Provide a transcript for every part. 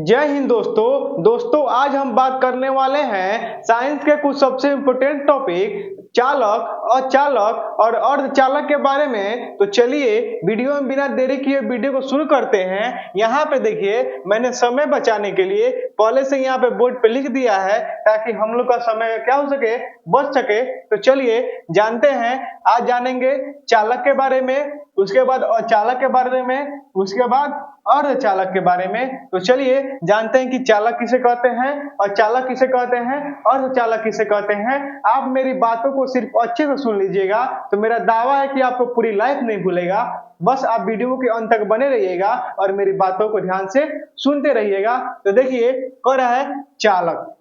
जय हिंद दोस्तों आज हम बात करने वाले हैं साइंस के कुछ सबसे इम्पोर्टेंट टॉपिक चालक और अर्धचालक के बारे में। तो चलिए वीडियो में बिना देरी किए वीडियो को शुरू करते हैं। यहाँ पे देखिए मैंने समय बचाने के लिए पहले से यहाँ पे बोर्ड पे लिख दिया है ताकि हम लोग का समय क्या हो सके, बच सके। तो चलिए जानते हैं, आज जानेंगे चालक के बारे में, उसके बाद चालक के बारे में, उसके बाद अर्धचालक के बारे में। तो चलिए जानते हैं कि चालक किसे कहते हैं और चालक किसे कहते हैं, अर्धचालक किसे कहते हैं। आप मेरी बातों को सिर्फ अच्छे से सुन लीजिएगा तो मेरा दावा है कि आपको पूरी लाइफ नहीं भूलेगा। बस आप वीडियो के अंत तक बने रहिएगा और मेरी बातों को ध्यान से सुनते रहिएगा। तो देखिए कह रहा है चालक,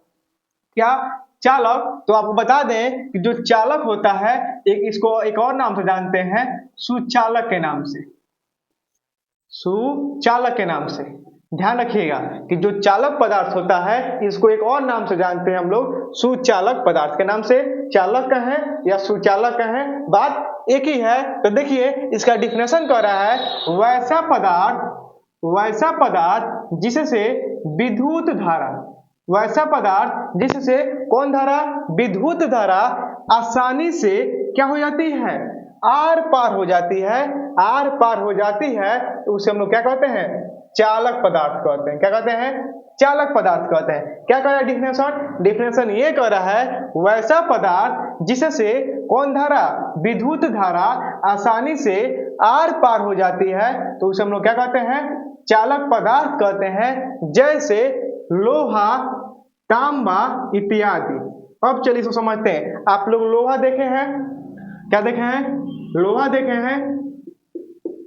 क्या चालक, तो आपको बता दें कि जो चालक होता है इसको एक और नाम से जानते हैं, सुचालक के नाम से। सुचालक के नाम से ध्यान रखिएगा कि जो चालक पदार्थ होता है इसको एक और नाम से जानते हैं हम लोग, सुचालक पदार्थ के नाम से। चालक कहें या सुचालक कहें, बात एक ही है। तो देखिए इसका डिफिनेशन कर रहा है, वैसा पदार्थ जिससे विद्युत धारा, वैसा पदार्थ जिससे कौन धारा, विद्युत धारा आसानी से क्या हो जाती है, आर पार हो जाती है। आर पार हो जाती है तो उसे हम लोग क्या कहते हैं, चालक पदार्थ कहते हैं। क्या कहते हैं, चालक पदार्थ कहते हैं। क्या कह रहा है डिफिनेशन, डिफिनेशन ये कह रहा है वैसा पदार्थ जिससे कौन धारा, विद्युत धारा आसानी से आर पार हो जाती है तो उसे हम लोग क्या कहते हैं, चालक पदार्थ कहते हैं। जैसे लोहा, तांबा इत्यादि। अब चलिए इसको समझते हैं। आप लोग लोहा देखे हैं, क्या देखे हैं, लोहा देखे हैं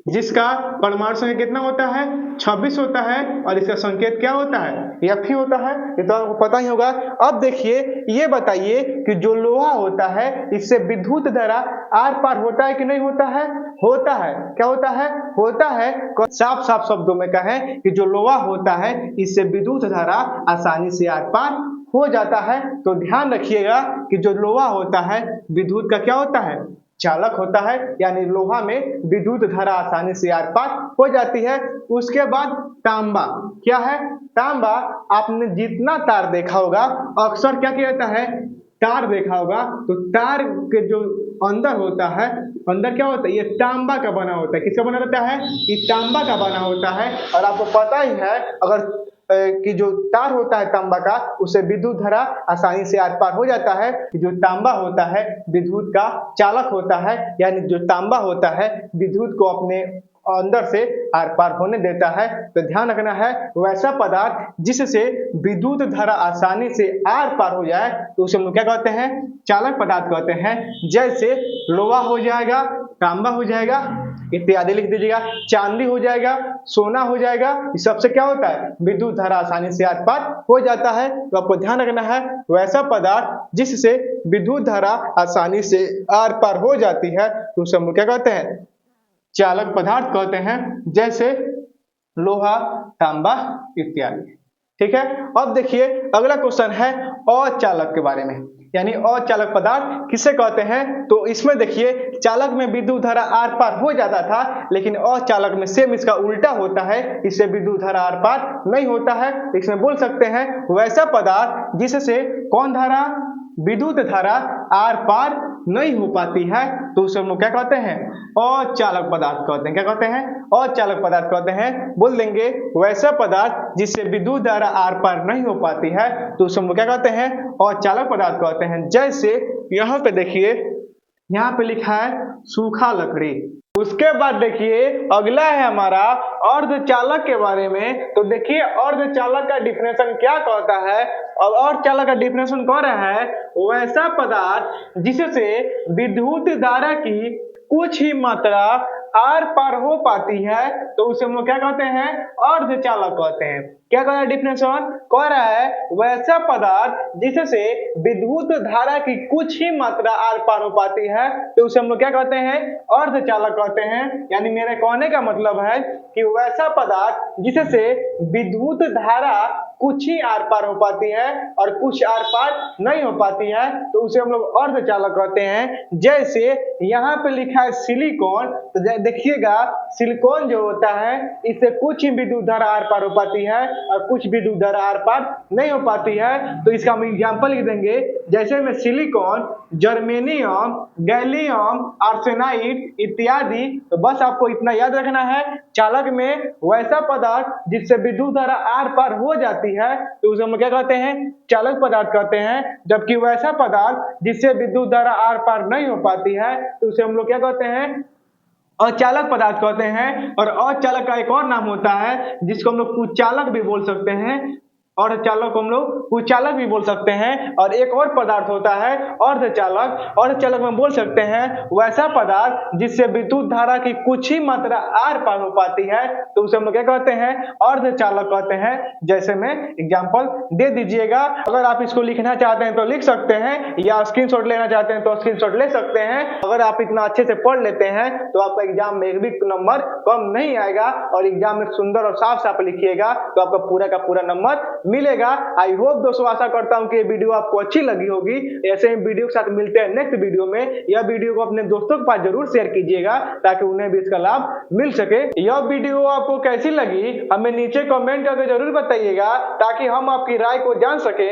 जिसका परमाणु संख्या कितना होता है, 26 होता है और इसका संकेत क्या होता है, Fe होता है। ये तो आपको पता ही होगा। अब देखिए ये बताइए कि जो लोहा होता है इससे विद्युत धारा आर पार होता है कि नहीं होता है, होता है। क्या होता है, होता है। साफ साफ शब्दों में कहें कि जो लोहा होता है इससे विद्युत धारा आसानी से आर पार हो जाता है। तो ध्यान रखिएगा कि जो लोहा होता है विद्युत का क्या होता है, चालक होता है, यानी लोहा में विद्युत धारा आसानी से आर पार हो जाती है। उसके बाद तांबा, क्या है, तांबा आपने जितना तार देखा होगा अक्सर क्या किया जाता है, तार देखा होगा तो तार के जो अंदर होता है, अंदर क्या होता है, ये तांबा का बना होता है। किसका बना रहता है, ये तांबा का बना होता है। और आपको पता ही है अगर कि जो तार होता है तांबा का उससे विद्युत धारा आसानी से आर पार हो जाता है। जो तांबा होता है विद्युत का चालक होता है, यानी जो तांबा होता है विद्युत को अपने अंदर से आर पार होने देता है। तो ध्यान रखना है, वैसा पदार्थ जिससे विद्युत धारा आसानी से आर पार हो जाए तो उसे हम लोग क्या कहते हैं, चालक पदार्थ कहते हैं। जैसे लोहा हो जाएगा, तांबा हो जाएगा इत्यादि लिख दीजिएगा, चांदी हो जाएगा, सोना हो जाएगा। इस सबसे क्या होता है, विद्युत धारा आसानी से आर पार हो जाता है। तो आपको ध्यान रखना है, वैसा पदार्थ जिससे विद्युत धारा आसानी से आर पार हो जाती है तो उसे हम लोग क्या कहते हैं, चालक पदार्थ कहते हैं। जैसे लोहा, तांबा इत्यादि। ठीक है। अब देखिए अगला क्वेश्चन है अचालक के बारे में, यानी अचालक पदार्थ किसे कहते हैं। तो इसमें देखिए चालक में विद्युत धारा आर पार हो जाता था, लेकिन अचालक में सेम इसका उल्टा होता है, इससे विद्युत धारा आर पार नहीं होता है। इसमें बोल सकते हैं वैसा पदार्थ जिससे कौन धारा, विद्युत धारा आर पार नहीं हो पाती है तो उसे हम लोग क्या कहते हैं, अचालक पदार्थ कहते हैं। क्या कहते हैं, अचालक पदार्थ कहते हैं। बोल देंगे वैसा पदार्थ जिससे विद्युत धारा आर पार नहीं हो पाती है तो उसे हम लोग क्या कहते हैं, अचालक पदार्थ कहते हैं। जैसे यहाँ पे देखिए, यहाँ पे लिखा है सूखा लकड़ी। उसके बाद देखिए अगला है हमारा अर्धचालक के बारे में। तो देखिए अर्धचालक का डिफिनेशन क्या कहता है, और अर्धचालक का डिफिनेशन कह रहा है वैसा पदार्थ जिससे विद्युत धारा की कुछ ही मात्रा आर पार हो पाती है तो उसे हम लोग क्या कहते हैं, अर्धचालक कहते हैं। क्या कह रहा है डिफिनेशन, कह रहा है वैसा पदार्थ जिससे विद्युत धारा की कुछ ही मात्रा आर पार हो पाती है तो उसे हम लोग क्या कहते हैं, अर्धचालक कहते हैं। यानी मेरे कहने का मतलब है कि वैसा पदार्थ जिससे विद्युत धारा कुछ ही आर पार हो पाती है और कुछ आर पार नहीं हो पाती है, तो उसे हम लोग अर्धचालक कहते हैं। जैसे यहाँ पे लिखा है सिलिकॉन, तो देखिएगा सिलिकॉन जो होता है इससे कुछ ही विद्युत धारा आर पार हो पाती है और कुछ विद्युत धारा आर पार नहीं हो पाती है। तो इसका हम एग्जाम्पल लिख देंगे, जैसे में सिलिकॉन, जर्मेनियम, गैलियम, आर्सेनाइड इत्यादि। तो बस आपको इतना याद रखना है, चालक में वैसा पदार्थ जिससे विद्युत धारा आर पार हो जाती है तो उसे हम क्या कहते हैं, चालक पदार्थ कहते हैं। जबकि वैसा पदार्थ जिससे विद्युत धारा आर पार नहीं हो पाती है तो उसे हम लोग क्या कहते हैं, अचालक पदार्थ कहते हैं। और अचालक का एक और नाम होता है जिसको हम लोग कुचालक भी बोल सकते हैं, और चालक को हम लोग कुचालक भी बोल सकते हैं। और एक और पदार्थ होता है अर्धचालक। अर्धचालक में बोल सकते हैं वैसा पदार्थ जिससे विद्युत धारा की कुछ ही मात्रा आर पार हो पाती है तो उसे हम लोग क्या कहते हैं, अर्धचालक कहते हैं। जैसे में एग्जांपल दे दीजिएगा, अगर आप इसको लिखना चाहते हैं तो लिख सकते हैं, या स्क्रीनशॉट लेना चाहते हैं तो स्क्रीनशॉट ले सकते हैं। अगर आप इतना अच्छे से पढ़ लेते हैं तो आपका एग्जाम में एक भी नंबर कम नहीं आएगा और एग्जाम में सुंदर और साफ साफ लिखिएगा तो आपका पूरा का पूरा नंबर मिलेगा। आई होप दोस्तों, आशा करता हूं कि ये वीडियो आपको अच्छी लगी होगी। ऐसे ही वीडियो के साथ मिलते हैं नेक्स्ट वीडियो में। यह वीडियो को अपने दोस्तों के पास जरूर शेयर कीजिएगा ताकि उन्हें भी इसका लाभ मिल सके। यह वीडियो आपको कैसी लगी हमें नीचे कमेंट करके जरूर बताइएगा ताकि हम आपकी राय को जान सके।